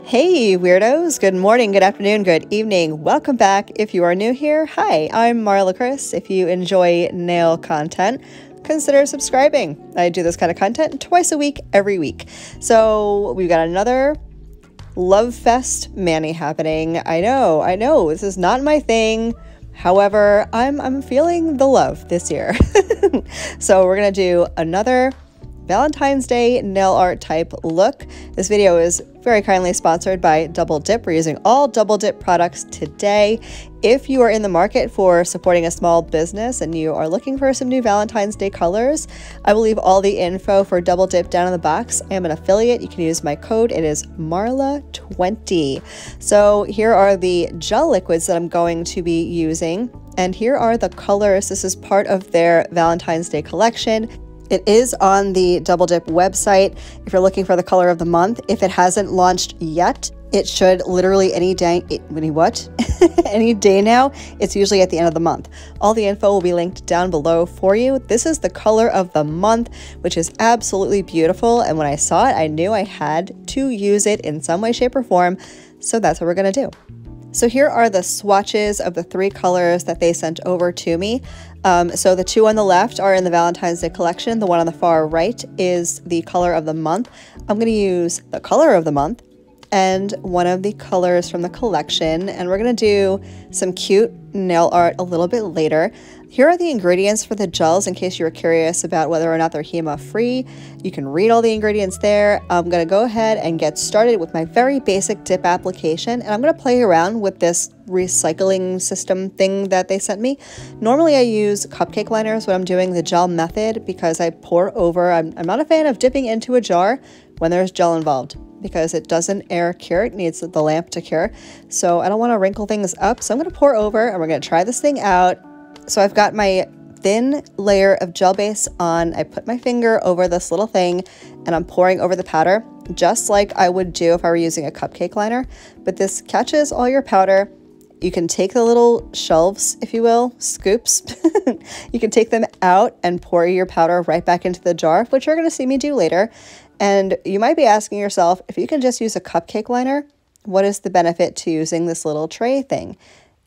Hey weirdos, good morning, good afternoon, good evening. Welcome back. If you are new here, hi, I'm Marla Chris. If you enjoy nail content, consider subscribing. I do this kind of content twice a week, every week. So we've got another Love Fest mani happening. I know, this is not my thing. However, I'm feeling the love this year. So we're gonna do another Valentine's Day nail art type look. This video is very kindly sponsored by Double Dip. We're using all Double Dip products today. If you are in the market for supporting a small business and you are looking for some new Valentine's Day colors, I will leave all the info for Double Dip down in the box. I am an affiliate. You can use my code. It is Marla20. So here are the gel liquids that I'm going to be using. And here are the colors. This is part of their Valentine's Day collection. It is on the Double Dip website if you're looking for the color of the month. If it hasn't launched yet, it should literally any day now. It's usually at the end of the month. All the info will be linked down below for you. This is the color of the month, which is absolutely beautiful. And when I saw it, I knew I had to use it in some way, shape, or form. So that's what we're going to do. So here are the swatches of the three colors that they sent over to me. So the two on the left are in the Valentine's Day collection. The one on the far right is the color of the month. I'm going to use the color of the month and one of the colors from the collection, and we're going to do some cute nail art a little bit later. Here are the ingredients for the gels in case you were curious about whether or not they're HEMA free. You can read all the ingredients there. I'm going to go ahead and get started with my very basic dip application, and I'm going to play around with this recycling system thing that they sent me. Normally I use cupcake liners when I'm doing the gel method because I pour over. I'm not a fan of dipping into a jar when there's gel involved, because it doesn't air cure, it needs the lamp to cure. So I don't want to wrinkle things up. So I'm going to pour over and we're going to try this thing out. So I've got my thin layer of gel base on. I put my finger over this little thing and I'm pouring over the powder just like I would do if I were using a cupcake liner. But this catches all your powder. You can take the little shelves, if you will, scoops. You can take them out and pour your powder right back into the jar, which you're going to see me do later. And you might be asking yourself, if you can just use a cupcake liner, what is the benefit to using this little tray thing?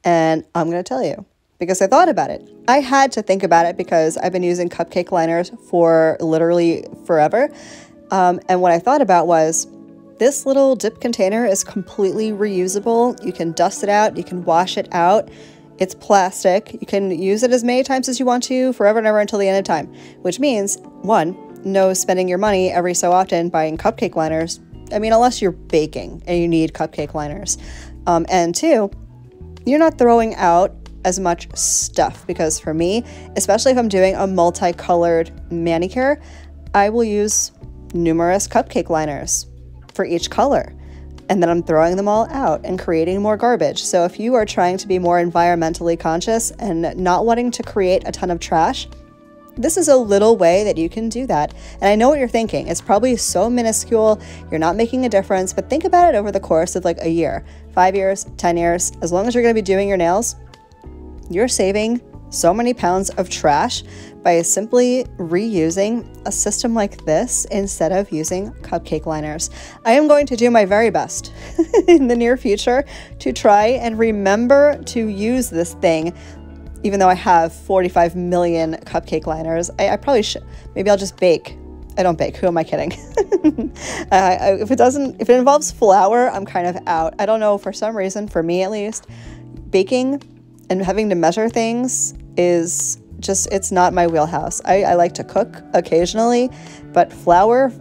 And I'm going to tell you, because I thought about it. I had to think about it because I've been using cupcake liners for literally forever. And what I thought about was, this little dip container is completely reusable. You can dust it out, you can wash it out. It's plastic. You can use it as many times as you want to, forever and ever until the end of time, which means, one, no spending your money every so often buying cupcake liners. I mean, unless you're baking and you need cupcake liners. And two, you're not throwing out as much stuff, because for me, especially if I'm doing a multicolored manicure, I will use numerous cupcake liners for each color. And then I'm throwing them all out and creating more garbage. So if you are trying to be more environmentally conscious and not wanting to create a ton of trash, this is a little way that you can do that. And I know what you're thinking. It's probably so minuscule, you're not making a difference, but think about it over the course of like a year, 5 years, 10 years. As long as you're going to be doing your nails, you're saving so many pounds of trash by simply reusing a system like this instead of using cupcake liners. I am going to do my very best in the near future to try and remember to use this thing. Even though I have 45 million cupcake liners, I probably should. Maybe I'll just bake. I don't bake. Who am I kidding? If it involves flour, I'm kind of out. I don't know, for some reason, for me at least, baking and having to measure things is just, it's not my wheelhouse. I like to cook occasionally, but flour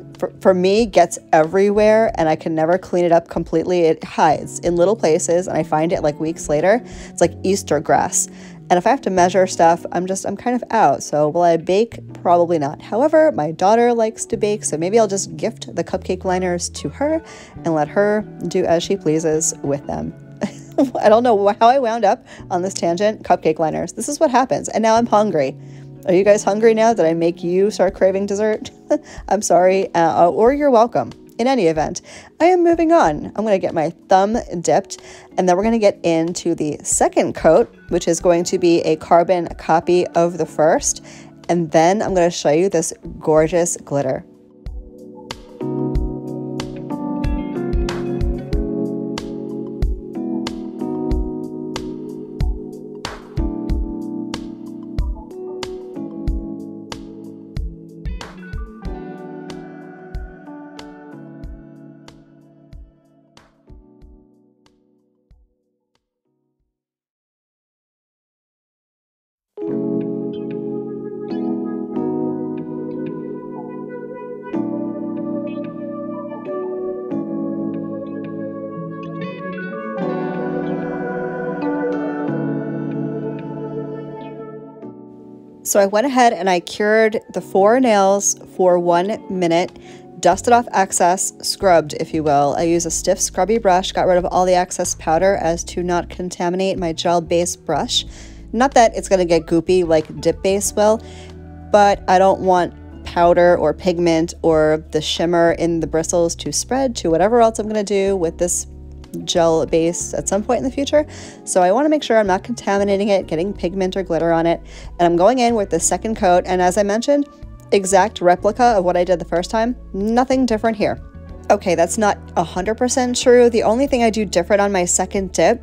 for me gets everywhere and I can never clean it up completely. It hides in little places and I find it like weeks later. It's like Easter grass. And if I have to measure stuff, I'm kind of out. So will I bake? Probably not. However, my daughter likes to bake, so maybe I'll just gift the cupcake liners to her and let her do as she pleases with them. I don't know how I wound up on this tangent. Cupcake liners. This is what happens. And now I'm hungry. Are you guys hungry now? Did I make you start craving dessert? I'm sorry, or you're welcome. In any event, I am moving on. I'm going to get my thumb dipped, and then we're going to get into the second coat, which is going to be a carbon copy of the first. And then I'm going to show you this gorgeous glitter. So I went ahead and I cured the 4 nails for 1 minute, dusted off excess, scrubbed, if you will. I used a stiff scrubby brush, got rid of all the excess powder as to not contaminate my gel base brush. Not that it's going to get goopy like dip base will, but I don't want powder or pigment or the shimmer in the bristles to spread to whatever else I'm going to do with this gel base at some point in the future. So I want to make sure I'm not contaminating it, getting pigment or glitter on it. And I'm going in with the second coat, and as I mentioned, exact replica of what I did the first time. Nothing different here. Okay, that's not 100% true. The only thing I do different on my second dip,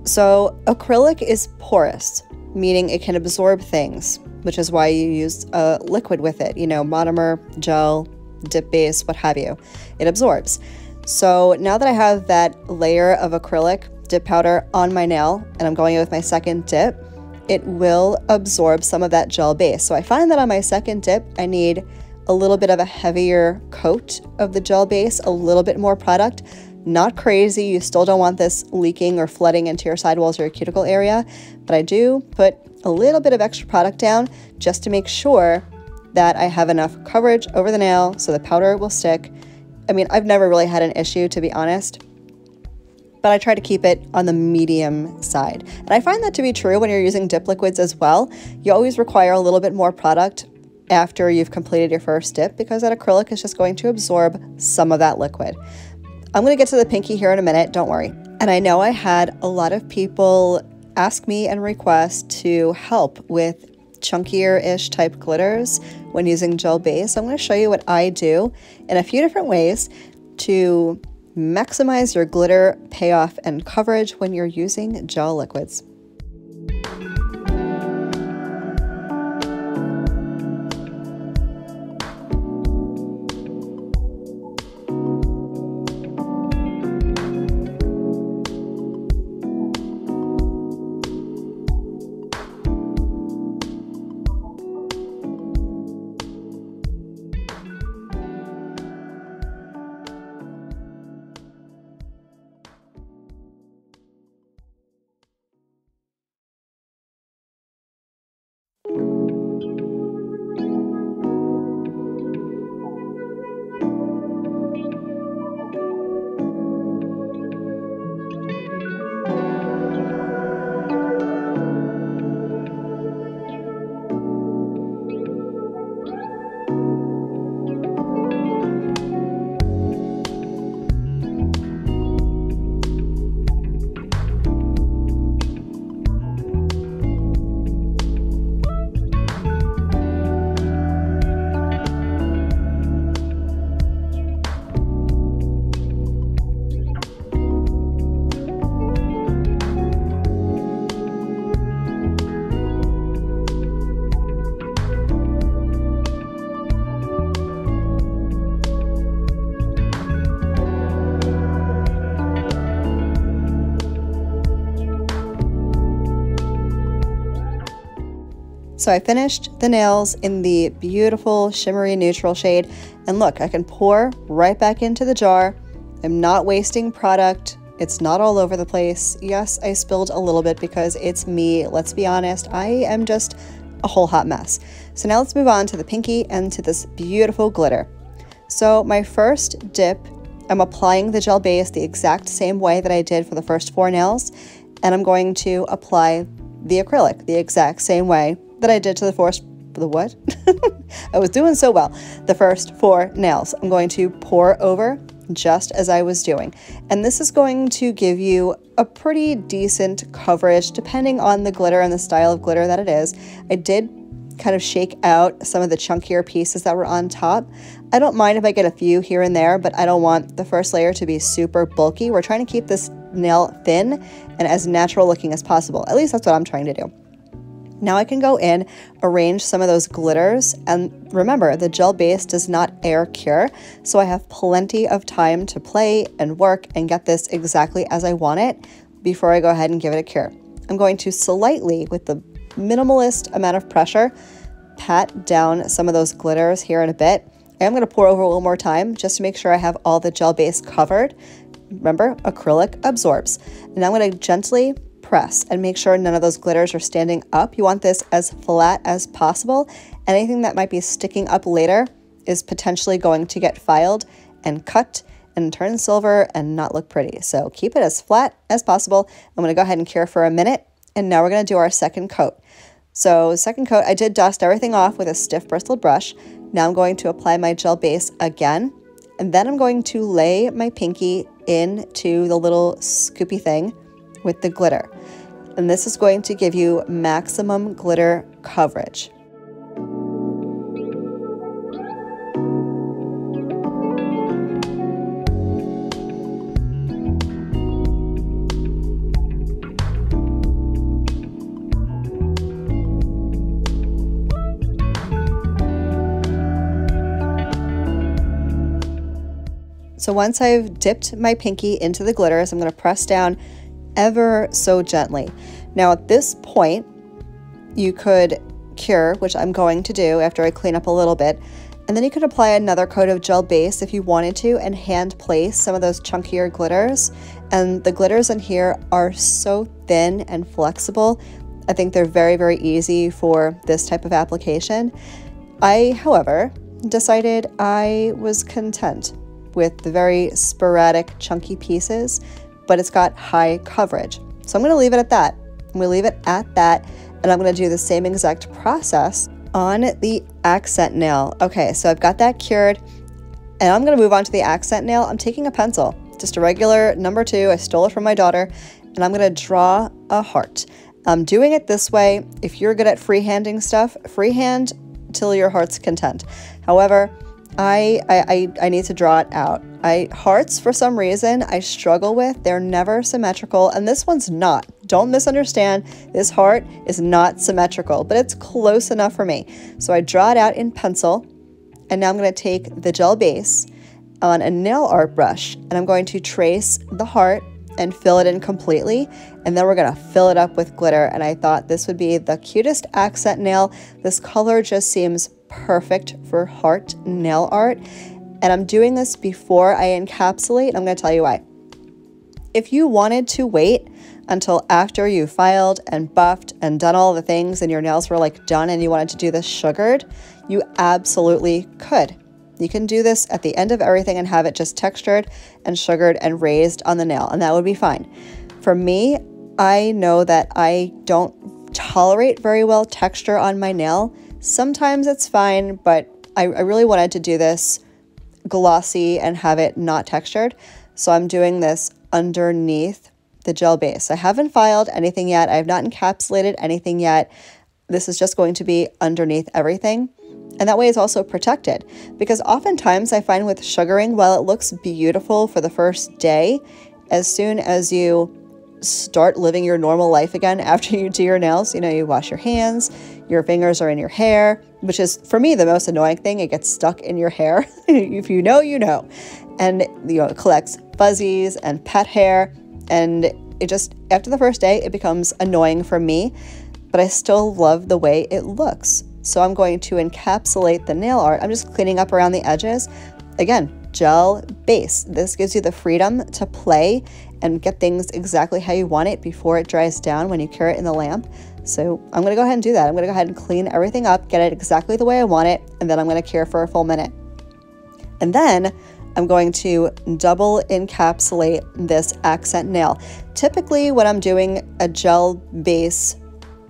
so acrylic is porous, meaning it can absorb things, which is why you use a liquid with it, you know, monomer, gel, dip base, what have you. It absorbs. So now that I have that layer of acrylic dip powder on my nail and I'm going in with my second dip, it will absorb some of that gel base. So I find that on my second dip, I need a little bit of a heavier coat of the gel base, a little bit more product. Not crazy, you still don't want this leaking or flooding into your sidewalls or your cuticle area, but I do put a little bit of extra product down just to make sure that I have enough coverage over the nail so the powder will stick. I mean, I've never really had an issue, to be honest, but I try to keep it on the medium side. And I find that to be true when you're using dip liquids as well. You always require a little bit more product after you've completed your first dip because that acrylic is just going to absorb some of that liquid. I'm going to get to the pinky here in a minute, don't worry. And I know I had a lot of people ask me and request to help with chunkier-ish type glitters when using gel base. I'm going to show you what I do in a few different ways to maximize your glitter payoff and coverage when you're using gel liquids. So I finished the nails in the beautiful shimmery neutral shade, and look, I can pour right back into the jar. I'm not wasting product. It's not all over the place. Yes, I spilled a little bit because it's me. Let's be honest, I am just a whole hot mess. So now let's move on to the pinky and to this beautiful glitter. So my first dip, I'm applying the gel base the exact same way that I did for the first 4 nails, and I'm going to apply the acrylic the exact same way that I did to the what? I was doing so well. The first 4 nails. I'm going to pour over just as I was doing. And this is going to give you a pretty decent coverage depending on the glitter and the style of glitter that it is. I did kind of shake out some of the chunkier pieces that were on top. I don't mind if I get a few here and there, but I don't want the first layer to be super bulky. We're trying to keep this nail thin and as natural looking as possible. At least that's what I'm trying to do. Now I can go in, arrange some of those glitters, and remember, the gel base does not air cure, so I have plenty of time to play and work and get this exactly as I want it before I go ahead and give it a cure. I'm going to slightly, with the minimalist amount of pressure, pat down some of those glitters here in a bit. I am going to pour over one more time just to make sure I have all the gel base covered. Remember, acrylic absorbs. And I'm going to gently press and make sure none of those glitters are standing up. You want this as flat as possible. Anything that might be sticking up later is potentially going to get filed and cut and turn silver and not look pretty. So keep it as flat as possible. I'm going to go ahead and cure for a minute, and now we're going to do our second coat. So second coat, I did dust everything off with a stiff bristled brush. Now I'm going to apply my gel base again, and then I'm going to lay my pinky into the little scoopy thing with the glitter. And this is going to give you maximum glitter coverage. So once I've dipped my pinky into the glitters, I'm going to press down ever so gently. Now at this point, you could cure, which I'm going to do after I clean up a little bit, and then you could apply another coat of gel base if you wanted to and hand place some of those chunkier glitters. And the glitters in here are so thin and flexible. I think they're very, very easy for this type of application. I, however, decided I was content with the very sporadic chunky pieces, but it's got high coverage. So I'm going to leave it at that. I'm going to leave it at that, and I'm going to do the same exact process on the accent nail. Okay, so I've got that cured, and I'm going to move on to the accent nail. I'm taking a pencil, just a regular number 2. I stole it from my daughter, and I'm going to draw a heart. I'm doing it this way. If you're good at freehanding stuff, freehand till your heart's content. However, I need to draw it out. Hearts, for some reason, I struggle with. They're never symmetrical, and this one's not. Don't misunderstand. This heart is not symmetrical, but it's close enough for me. So I draw it out in pencil, and now I'm going to take the gel base on a nail art brush, and I'm going to trace the heart and fill it in completely, and then we're going to fill it up with glitter. And I thought this would be the cutest accent nail. This color just seems perfect for heart nail art, and I'm doing this before I encapsulate. I'm going to tell you why. If you wanted to wait until after you filed and buffed and done all the things and your nails were like done and you wanted to do this sugared, you absolutely could. You can do this at the end of everything and have it just textured and sugared and raised on the nail, and that would be fine. For me, I know that I don't tolerate very well texture on my nail. Sometimes it's fine, but I really wanted to do this glossy and have it not textured. So I'm doing this underneath the gel base. I haven't filed anything yet. I have not encapsulated anything yet. This is just going to be underneath everything. And that way it's also protected, because oftentimes I find with sugaring, while it looks beautiful for the first day, as soon as you start living your normal life again after you do your nails, you wash your hands, your fingers are in your hair, which is, for me, the most annoying thing. It gets stuck in your hair. If you know, you know. And, it collects fuzzies and pet hair. And it just, after the first day, it becomes annoying for me. But I still love the way it looks. So I'm going to encapsulate the nail art. I'm just cleaning up around the edges. Again, gel base. This gives you the freedom to play and get things exactly how you want it before it dries down when you cure it in the lamp. So I'm going to go ahead and do that. I'm going to go ahead and clean everything up, get it exactly the way I want it, and then I'm going to cure for a full minute. And then I'm going to double encapsulate this accent nail. Typically, when I'm doing a gel base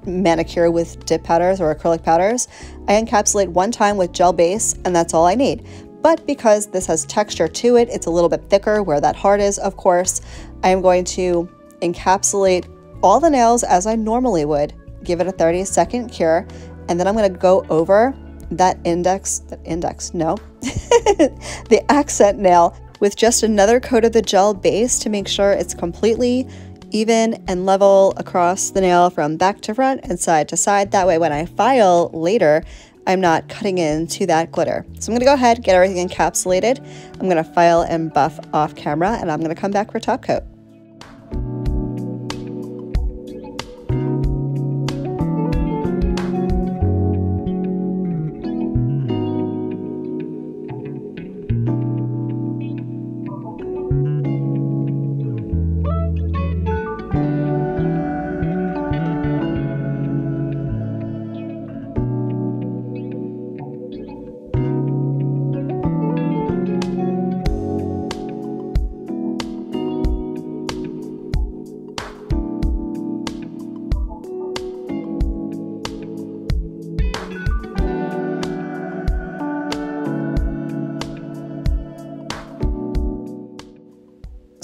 manicure with dip powders or acrylic powders, I encapsulate one time with gel base, and that's all I need. But because this has texture to it, it's a little bit thicker where that heart is, of course, I am going to encapsulate all the nails as I normally would, give it a 30-second cure, and then I'm going to go over the accent nail with just another coat of the gel base to make sure it's completely even and level across the nail from back to front and side to side. That way when I file later, I'm not cutting into that glitter. So I'm going to go ahead, get everything encapsulated. I'm going to file and buff off camera, and I'm going to come back for top coat.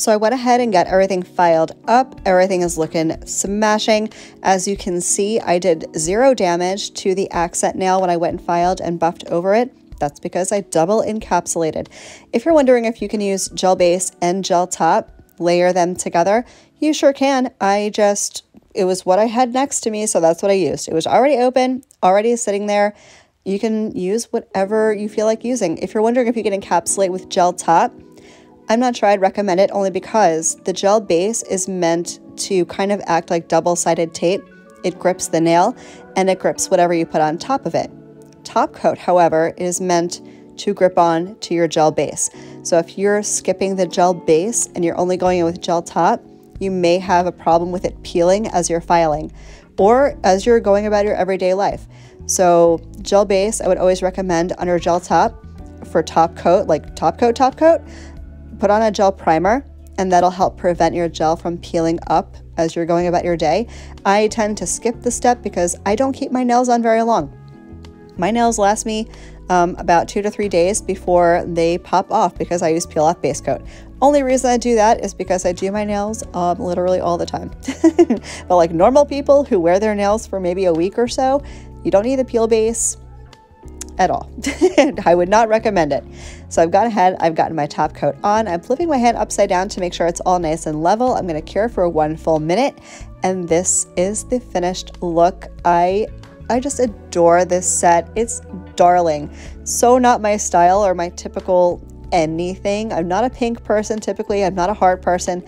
So I went ahead and got everything filed up. Everything is looking smashing. As you can see, I did 0 damage to the accent nail when I went and filed and buffed over it. That's because I double encapsulated. If you're wondering if you can use gel base and gel top, layer them together, you sure can. It was what I had next to me, so that's what I used. It was already open, already sitting there. You can use whatever you feel like using. If you're wondering if you can encapsulate with gel top, I'm not sure I'd recommend it, only because the gel base is meant to kind of act like double-sided tape. It grips the nail and it grips whatever you put on top of it. Top coat, however, is meant to grip on to your gel base. So if you're skipping the gel base and you're only going in with gel top, you may have a problem with it peeling as you're filing or as you're going about your everyday life. So gel base, I would always recommend under gel top. For top coat, like top coat, put on a gel primer, and that'll help prevent your gel from peeling up as you're going about your day. I tend to skip the step because I don't keep my nails on very long. My nails last me about 2 to 3 days before they pop off because I use peel off base coat. Only reason I do that is because I do my nails literally all the time. But like normal people who wear their nails for maybe a week or so, you don't need the peel base at all. I would not recommend it. So I've gone ahead, I've gotten my top coat on. I'm flipping my hand upside down to make sure it's all nice and level. I'm going to cure for 1 full minute. And this is the finished look. I just adore this set. It's darling. So not my style or my typical anything. I'm not a pink person typically. I'm not a heart person.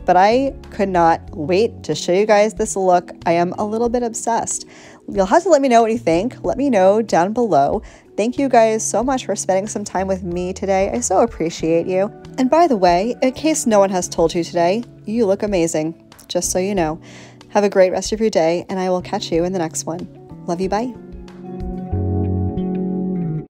But I could not wait to show you guys this look. I am a little bit obsessed. You'll have to let me know what you think. Let me know down below. Thank you guys so much for spending some time with me today. I so appreciate you. And by the way, in case no one has told you today, you look amazing, just so you know. Have a great rest of your day, and I will catch you in the next one. Love you, bye.